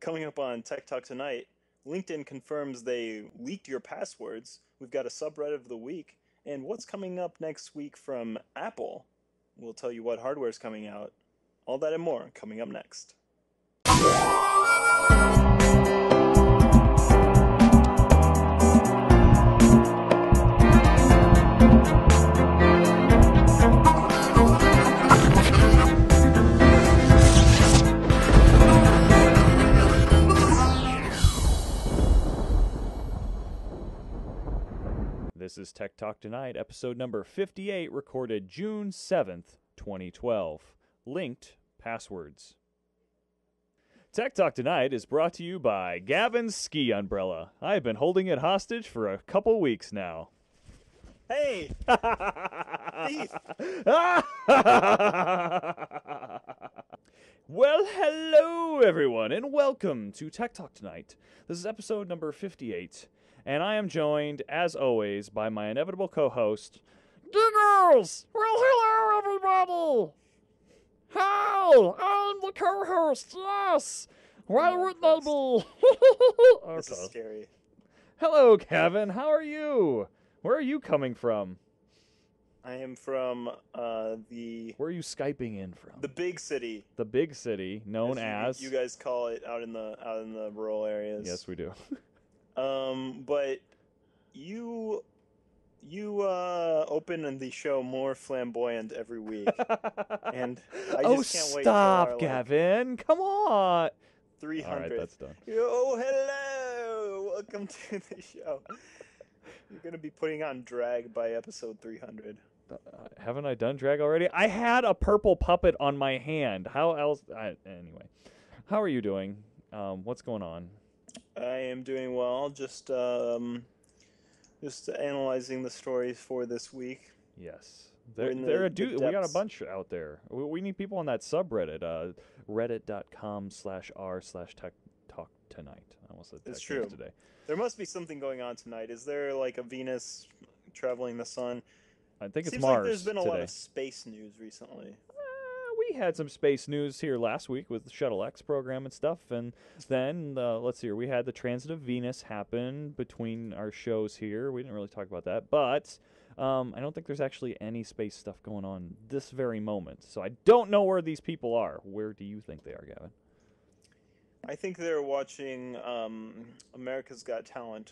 Coming up on Tech Talk tonight, LinkedIn confirms they leaked your passwords. We've got a subreddit of the week. And what's coming up next week from Apple? We'll tell you what hardware is coming out. All that and more coming up next. This is Tech Talk Tonight, episode number 58, recorded June 7th, 2012. Linked passwords. Tech Talk Tonight is brought to you by Gavin's ski umbrella. I've been holding it hostage for a couple weeks now. Hey! Thief! Well, hello everyone, and welcome to Tech Talk Tonight. This is episode number 58. And I am joined, as always, by my inevitable co-host, Giggles! Well, hello, everybody! How? I'm the co-host, yes! Why wouldn't I be? This is scary. Hello, Gavin. How are you? Where are you coming from? I am from the... Where are you Skyping in from? The big city. The big city, known as... You guys call it out in the rural areas. Yes, we do. But you open the show more flamboyant every week, and I just can't wait. Stop, Gavin! Come on. 300. All right, that's done. Oh, hello! Welcome to the show. You're gonna be putting on drag by episode 300. Haven't I done drag already? I had a purple puppet on my hand. How else? Anyway, how are you doing? What's going on? I am doing well. Just analyzing the stories for this week. Yes, we got a bunch out there. We need people on that subreddit, reddit.com/r/techtalktonight. I almost said it's true. Today. There must be something going on tonight. Is there like a Venus traveling the sun? I think it's Seems Mars. Like there's been a lot today. of space news recently. We had some space news here last week with the Shuttle X program and stuff, and then let's see here, we had the transit of Venus happen between our shows here. We didn't really talk about that, but I don't think there's actually any space stuff going on this very moment. So I don't know where these people are. Where do you think they are, Gavin? I think they're watching America's Got Talent.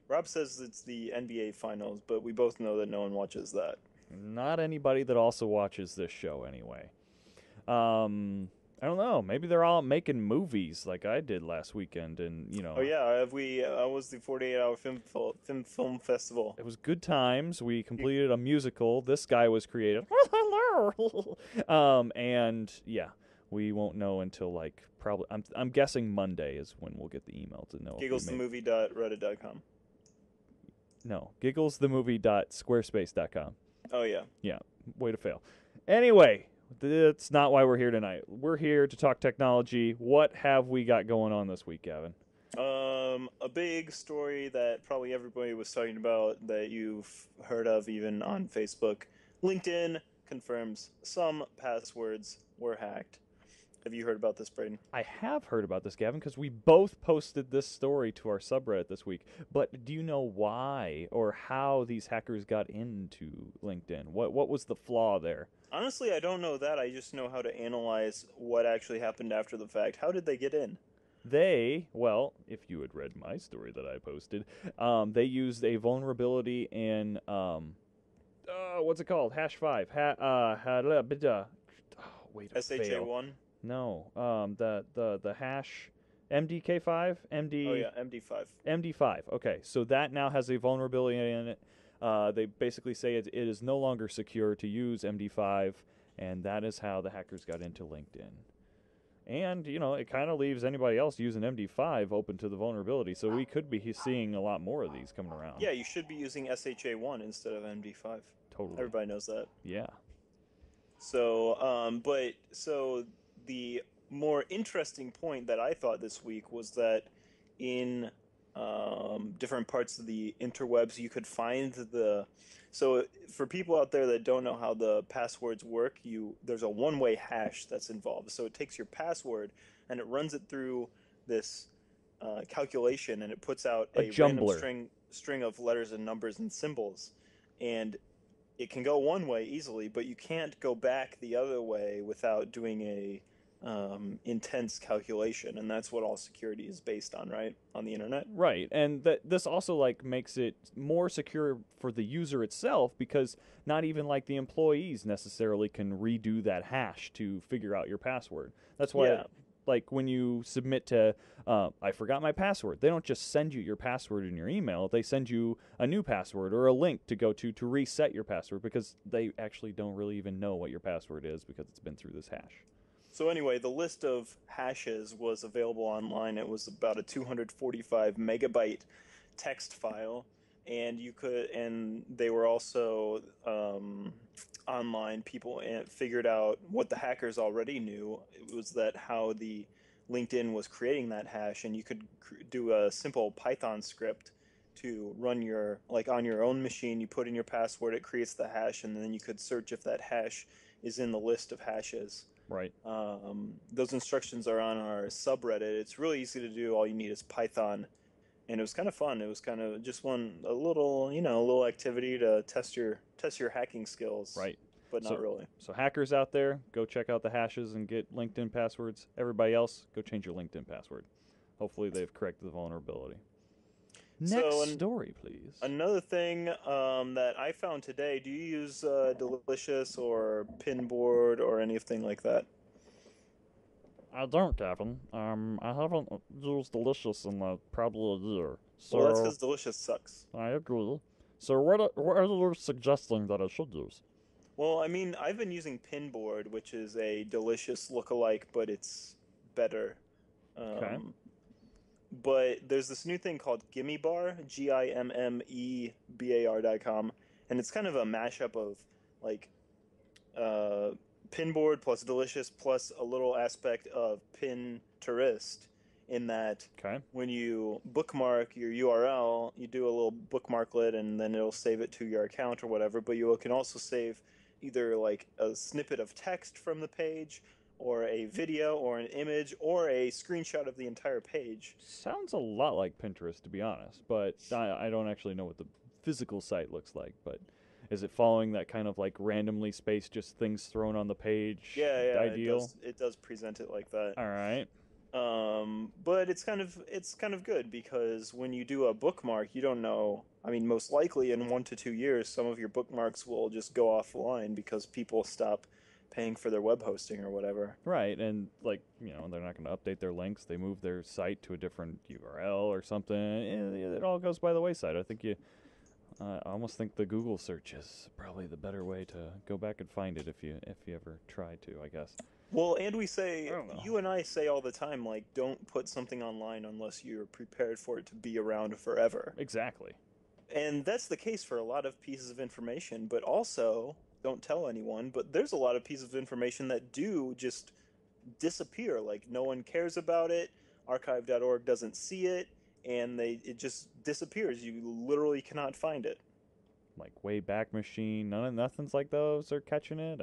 Rob says it's the NBA Finals, but we both know that no one watches that. Not anybody that also watches this show, anyway. I don't know. Maybe they're all making movies like I did last weekend, and Oh yeah, I was the 48-hour film festival. It was good times. We completed a musical. This guy was creative. And yeah, we won't know until probably. I'm guessing Monday is when we'll get the email to know. Gigglesthemovie.reddit.com. No, gigglesthemovie.squarespace.com. Oh, yeah. Yeah, way to fail. Anyway, that's not why we're here tonight. We're here to talk technology. What have we got going on this week, Gavin? A big story that probably everybody was talking about that you've heard of even on Facebook. LinkedIn confirms some passwords were hacked. Have you heard about this, Braden? I have heard about this, Gavin, because we both posted this story to our subreddit this week. But do you know why or how these hackers got into LinkedIn? What was the flaw there? Honestly, I don't know that. I just know how to analyze what actually happened after the fact. How did they get in? Well, if you had read my story that I posted, they used a vulnerability in, what's it called? Hash 5. SHA-1? No, the hash MDK5, MD. Oh yeah, MD5. MD5. Okay, so that now has a vulnerability in it. They basically say it is no longer secure to use MD5, and that is how the hackers got into LinkedIn. And it kind of leaves anybody else using MD5 open to the vulnerability. So we could be seeing a lot more of these coming around. Yeah, you should be using SHA-1 instead of MD5. Totally. Everybody knows that. Yeah. So, so the more interesting point that I thought this week was that in different parts of the interwebs. You could find the so for people out there that don't know how the passwords work, there's a one-way hash that's involved. So it takes your password and it runs it through this calculation, and it puts out A a random jumbler. string of letters and numbers and symbols, and it can go one way easily, but you can't go back the other way without doing a intense calculation, and that's what all security is based on, right? On the internet. Right, and this also like makes it more secure for the user itself because not even like the employees necessarily can redo that hash to figure out your password. That's why, Yeah. like when you submit to, I forgot my password. They don't just send you your password in your email. They send you a new password or a link to go to reset your password because they actually don't really even know what your password is because it's been through this hash. So anyway, the list of hashes was available online. It was about a 245 megabyte text file, and they were also online. People figured out what the hackers already knew. It was that how the LinkedIn was creating that hash, and you could do a simple Python script to run like on your own machine. You put in your password, it creates the hash, and then you could search if that hash is in the list of hashes. Right. Those instructions are on our subreddit. It's really easy to do. All you need is Python, and it was kind of fun. It was kind of just a little activity to test your hacking skills. Right. But not really. So hackers out there, go check out the hashes and get LinkedIn passwords. Everybody else, go change your LinkedIn password. Hopefully they've corrected the vulnerability. Next story, please. Another thing that I found today, do you use Delicious or Pinboard or anything like that? I don't, Gavin. I haven't used Delicious in probably a year. So Well, that's because Delicious sucks. I agree. So what are you suggesting that I should use? Well, I mean, I've been using Pinboard, which is a Delicious lookalike, but it's better. Okay. But there's this new thing called Gimme Bar, GIMMEBAR.com, and it's kind of a mashup of like Pinboard plus Delicious plus a little aspect of Pinterest, in that when you bookmark your URL, you do a little bookmarklet and then it'll save it to your account or whatever, but you can also save either like a snippet of text from the page or a video or an image or a screenshot of the entire page. Sounds a lot like Pinterest, to be honest, but I don't actually know what the physical site looks like, but is it following that kind of like randomly spaced, just things thrown on the page ideal? It does present it like that. All right. But it's kind of good because when you do a bookmark, you don't know. I mean, most likely in 1 to 2 years, some of your bookmarks will just go offline because people stop paying for their web hosting or whatever. Right, and like, they're not going to update their links. They move their site to a different URL or something. It all goes by the wayside. I think I almost think the Google search is probably the better way to go back and find it if you ever try to, I guess. Well, and you and I say all the time, like, don't put something online unless you're prepared for it to be around forever. Exactly. And that's the case for a lot of pieces of information, but also, don't tell anyone, but there's a lot of pieces of information that do just disappear. Like, no one cares about it, archive.org doesn't see it, and it just disappears. You literally cannot find it. Like Wayback Machine, nothing's like those are catching it.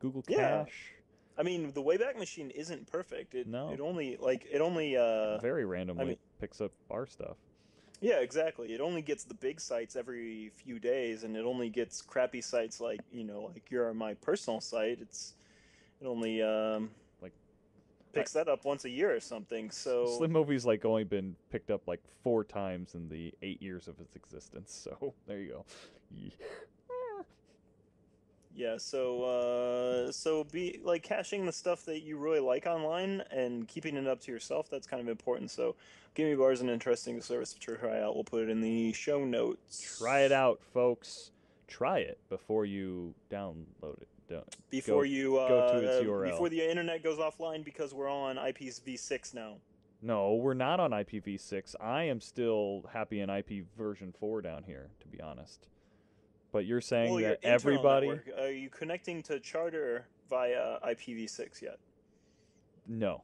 Google Cache. I mean, the Wayback Machine isn't perfect. It only very randomly picks up our stuff. Yeah, exactly. It only gets the big sites every few days, and it only gets crappy sites like my personal site. It only picks that up once a year or something. So Slim Movie's only been picked up 4 times in the 8 years of its existence. So there you go. Yeah, so be caching the stuff that you really like online and keeping it up to yourself. That's kind of important. So, Gimme Bar is an interesting service to try out. We'll put it in the show notes. Try it out, folks. Try it before you download it. Before go to its URL. Before the internet goes offline, because we're all on IPv6 now. No, we're not on IPv6. I am still happy in IP version 4 down here, to be honest. But you're saying that everybody... Network, are you connecting to Charter via IPv6 yet? No.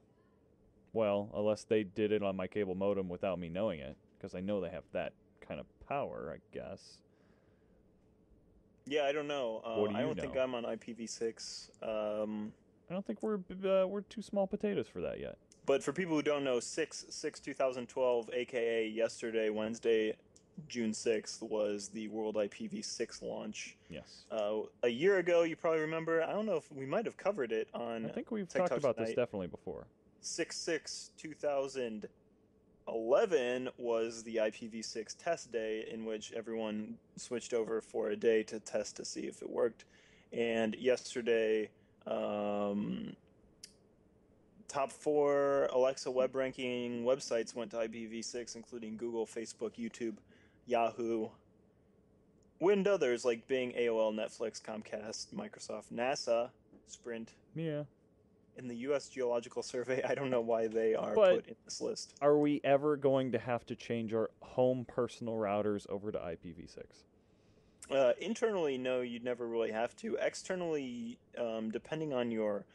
Well, unless they did it on my cable modem without me knowing it. because I know they have that kind of power, I guess. Yeah, I don't know. What do I you don't think know? I'm on IPv6. I don't think we're too small potatoes for that yet. But for people who don't know, 6/6/2012, aka yesterday, Wednesday, June 6th, was the World IPv6 launch. Yes. A year ago, you probably remember. I don't know if we might have covered it I on think we've Tech talked Talk about this Tonight. definitely before. 6/6/2011 was the IPv6 test day, in which everyone switched over for a day to test to see if it worked. And yesterday, top 4 Alexa web ranking websites went to IPv6, including Google, Facebook, YouTube, Yahoo, and others like Bing, AOL, Netflix, Comcast, Microsoft, NASA, Sprint. Yeah. In the U.S. Geological Survey, I don't know why they are But put in this list. are we ever going to have to change our home personal routers over to IPv6? Internally, no, you'd never really have to. Externally, depending on your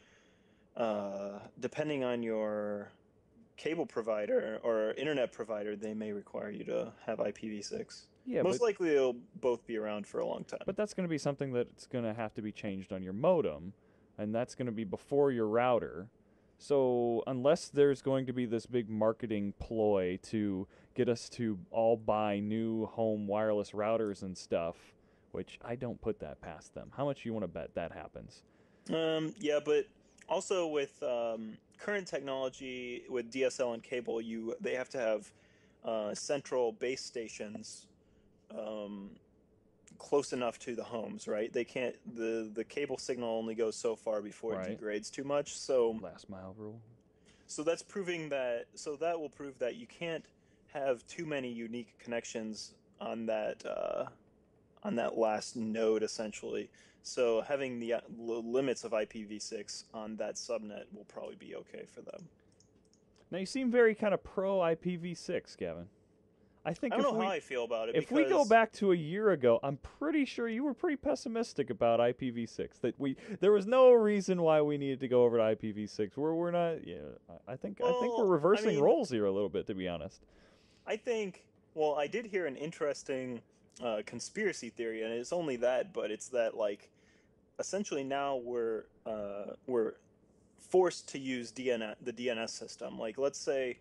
cable provider or internet provider, they may require you to have IPv6. Yeah, Most likely, they'll both be around for a long time. but that's going to be something that's going to have to be changed on your modem, and that's going to be before your router. So unless there's going to be this big marketing ploy to get us to all buy new home wireless routers and stuff, which I don't put that past them. How much do you want to bet that happens? Yeah, but also with current technology with DSL and cable, they have to have central base stations close enough to the homes, right? They can't the cable signal only goes so far before it degrades too much. So last mile rule. So that will prove that you can't have too many unique connections on that last node essentially. So having the limits of IPv6 on that subnet will probably be okay for them. Now you seem very kind of pro IPv6, Gavin. I think I don't know how I feel about it. If we go back to a year ago, I'm pretty sure you were pretty pessimistic about IPv6. There was no reason why we needed to go over to IPv6. We're not. Yeah, I think we're reversing roles here a little bit, to be honest. I think. Well, I did hear an interesting conspiracy theory, and it's only that, but it's that like essentially now we're forced to use the DNS system. Like let's say.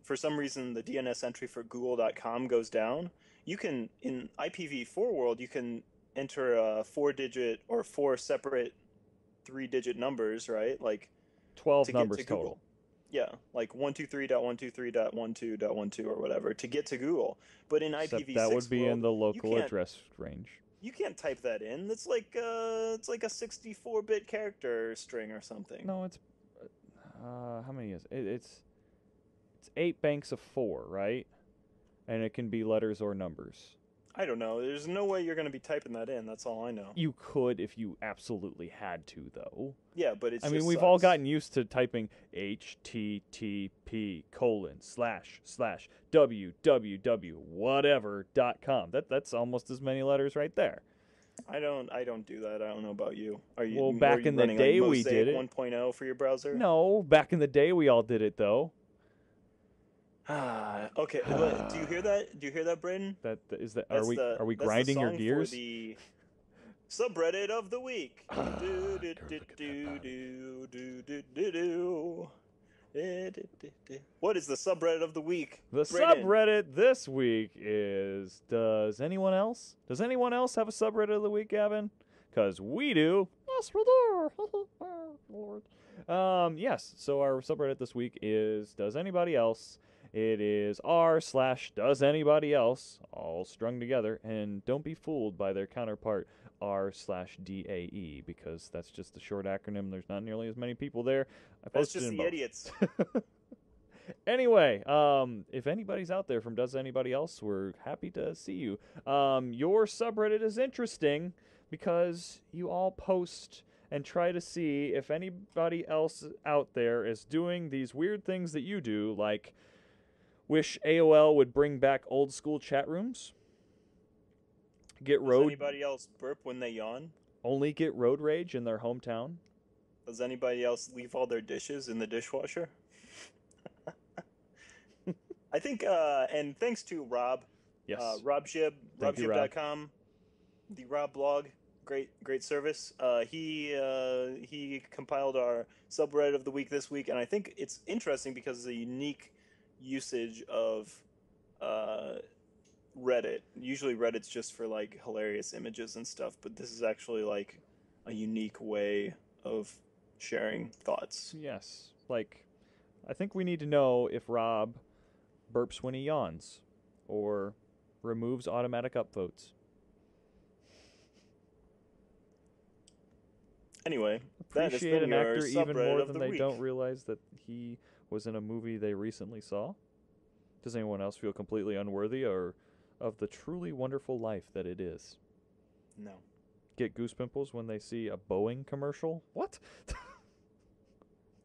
For some reason the DNS entry for google.com goes down, you can, in IPv4 world, you can enter a 4-digit or 4 separate 3-digit numbers, right? Like 12 to numbers get to Google. total. Yeah, like 123.123.12.12 or whatever to get to Google. But in IPv6 that would be world, in the local address range. You can't type that in. It's like a 64-bit character string or something. No, it's how many is it? It's 8 banks of 4, right? And it can be letters or numbers. I don't know. There's no way you're going to be typing that in. That's all I know. You could if you absolutely had to, though. Yeah, but it's. I mean, we've all gotten used to typing http://www whatever.com. That's almost as many letters right there. I don't do that. I don't know about you. Are you? Well, back in the day we did it. 1.0 for your browser? No, back in the day we all did it though. Okay, but do you hear that? Do you hear that, Braden? Are we grinding your gears? For the subreddit of the week. What is the subreddit of the week? The subreddit this week is Does anyone else have a subreddit of the week, Gavin? Because we do. Yes, we do. Lord. Yes. So our subreddit this week is Does anybody else? It is r/does anybody else, all strung together, and don't be fooled by their counterpart r/DAE, because that's just the short acronym. There's not nearly as many people there. That's just the idiots. Anyway, if anybody's out there from Does Anybody Else, we're happy to see you. Your subreddit is interesting because you all post and try to see if anybody else out there is doing these weird things that you do, like wish AOL would bring back old school chat rooms. Does anybody else burp when they yawn? Only get road rage in their hometown. Does anybody else leave all their dishes in the dishwasher? I think, and thanks to Rob, Yes. Rob Jib, Thank you, Rob. robjib.com, the Rob blog, great service. He compiled our subreddit of the week this week, and I think it's interesting because it's a unique usage of uh, Reddit. Usually Reddit's just for like hilarious images and stuff, but this is actually like a unique way of sharing thoughts. Yes. Like, I think we need to know if Rob burps when he yawns or removes automatic upvotes. Anyway, that has Appreciate been an your actor even subreddit more of than the they week. don't realize that he was in a movie they recently saw. Does anyone else feel completely unworthy or of the truly wonderful life that it is? No. Get goosepimples when they see a Boeing commercial? What?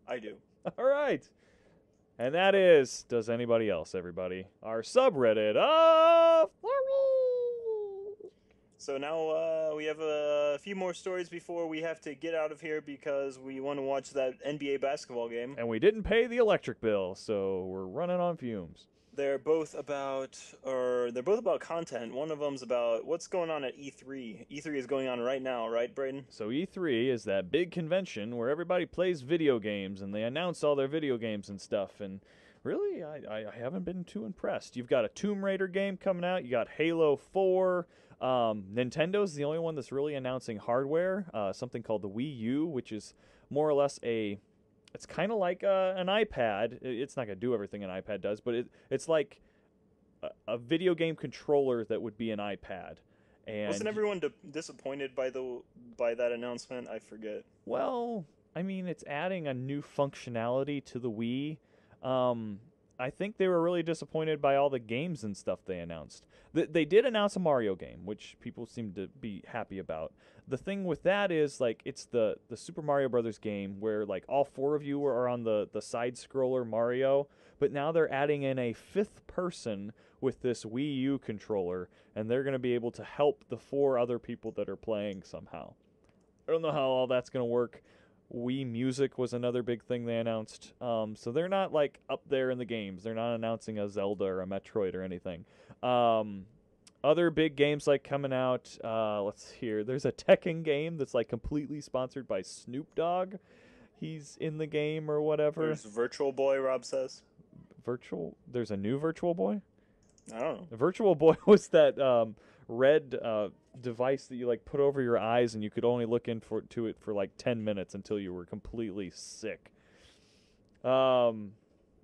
I do. All right. And that is, does anybody else, everybody? Our subreddit of So now we have a few more stories before we have to get out of here because we want to watch that NBA basketball game. And we didn't pay the electric bill, so we're running on fumes. They're both about content. One of them's about what's going on at E3. E3 is going on right now, right, Braden? So E3 is that big convention where everybody plays video games and they announce all their video games and stuff. And really, I haven't been too impressed. You've got a Tomb Raider game coming out. You got Halo 4. Nintendo's the only one that's really announcing hardware. Something called the Wii U, which is more or less it's kind of like an iPad. It's not going to do everything an iPad does, but it's like a video game controller that would be an iPad. And wasn't everyone disappointed by that announcement? I forget. well, I mean, it's adding a new functionality to the Wii. I think they were really disappointed by all the games and stuff they announced. They did announce a Mario game, which people seem to be happy about. The thing with that is, like, it's the Super Mario Brothers game where, like, all four of you are on the side-scroller Mario, but now they're adding in a fifth person with this Wii U controller, and they're going to be able to help the four other people that are playing somehow. I don't know how all that's going to work. Wii Music was another big thing they announced. So they're not like up there in the games. They're not announcing a Zelda or a Metroid or anything. Other big games like coming out. Let's see here. There's a Tekken game that's like completely sponsored by Snoop Dogg. He's in the game or whatever. There's Virtual Boy, Rob says. There's a new Virtual Boy? I don't know. The Virtual Boy was that red device that you like put over your eyes, and you could only look to it for like 10 minutes until you were completely sick.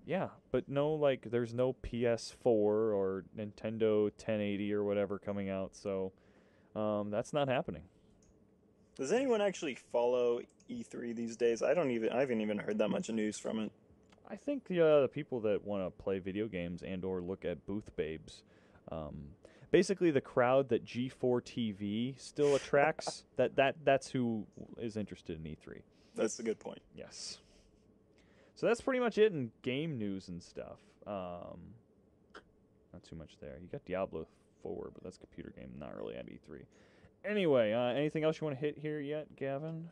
Yeah, but no, like, there's no PS4 or Nintendo 1080 or whatever coming out, so that's not happening. Does anyone actually follow E3 these days? I haven't even heard that much news from it. I think the people that want to play video games and or look at booth babes, basically the crowd that G4 TV still attracts, that's who is interested in E3. That's a good point. Yes. So that's pretty much it in game news and stuff. Not too much there. You got Diablo 4, but that's a computer game, not really at E3. Anyway, anything else you want to hit here yet, Gavin?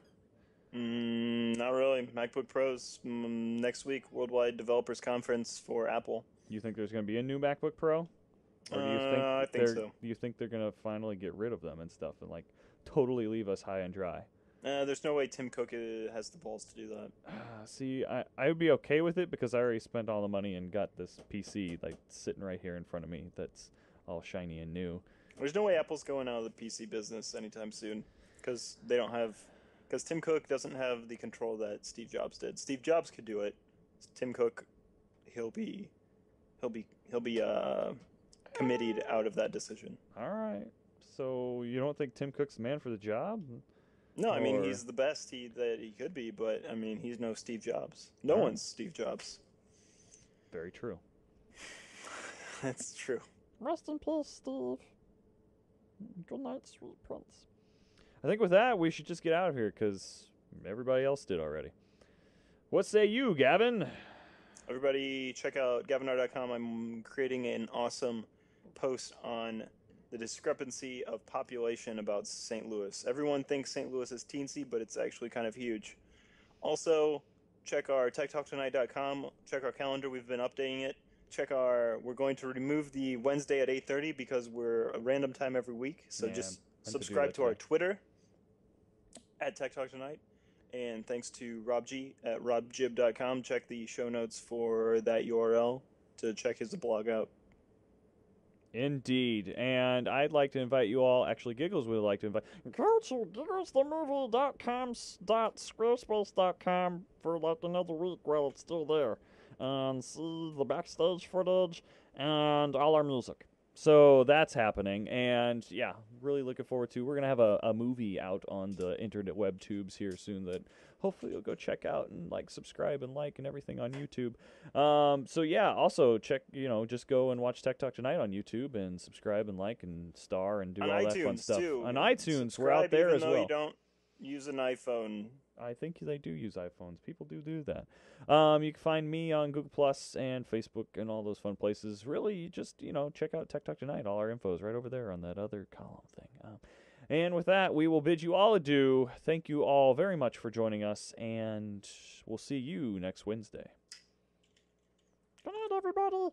Not really. MacBook Pros next week, Worldwide Developers Conference for Apple. You think there's going to be a new MacBook Pro? Or do you think I think so. Do you think they're going to finally get rid of them and stuff and like totally leave us high and dry? There's no way Tim Cook has the balls to do that. See, I would be okay with it because I already spent all the money and got this PC like sitting right here in front of me that's all shiny and new. There's no way Apple's going out of the PC business anytime soon because Tim Cook doesn't have the control that Steve Jobs did. Steve Jobs could do it. Tim Cook, he'll be committed out of that decision. All right. So you don't think Tim Cook's the man for the job? No, I mean he's the best that he could be, but I mean he's no Steve Jobs. No one's Steve Jobs. Very true. That's true. Rest in peace, Steve. Good night, sweet prince. I think with that, we should just get out of here because everybody else did already. What say you, Gavin? Everybody check out gavinar.com. I'm creating an awesome post on the discrepancy of population about St. Louis. Everyone thinks St. Louis is teensy, but it's actually kind of huge. Also, check our techtalktonight.com. Check our calendar. We've been updating it. We're going to remove the Wednesday at 8:30 because we're a random time every week. So Yeah, just meant to do subscribe that to our today. Twitter at Tech Talk Tonight. And thanks to Rob G at robjib.com. Check the show notes for that URL to check his blog out. Indeed. And I'd like to invite you all, actually Giggles would like to invite, go to gigglesthemovie.com/squarespace.com for like another week while it's still there. And see the backstage footage and all our music. So that's happening, and yeah, really looking forward to. We're gonna have a movie out on the internet web tubes here soon that hopefully you'll go check out and like, subscribe, and like and everything on YouTube. So yeah, also check, just go and watch Tech Talk Tonight on YouTube and subscribe and like and star and do On all that fun iTunes, stuff. too. On iTunes, we're out Subscribe there even as though well. you don't use an iPhone. I think they do use iPhones. People do that. You can find me on Google Plus and Facebook and all those fun places. Really, you just, check out Tech Talk Tonight. All our info is right over there on that other column thing. And with that, we will bid you all adieu. Thank you all very much for joining us, and we'll see you next Wednesday. Good night, everybody.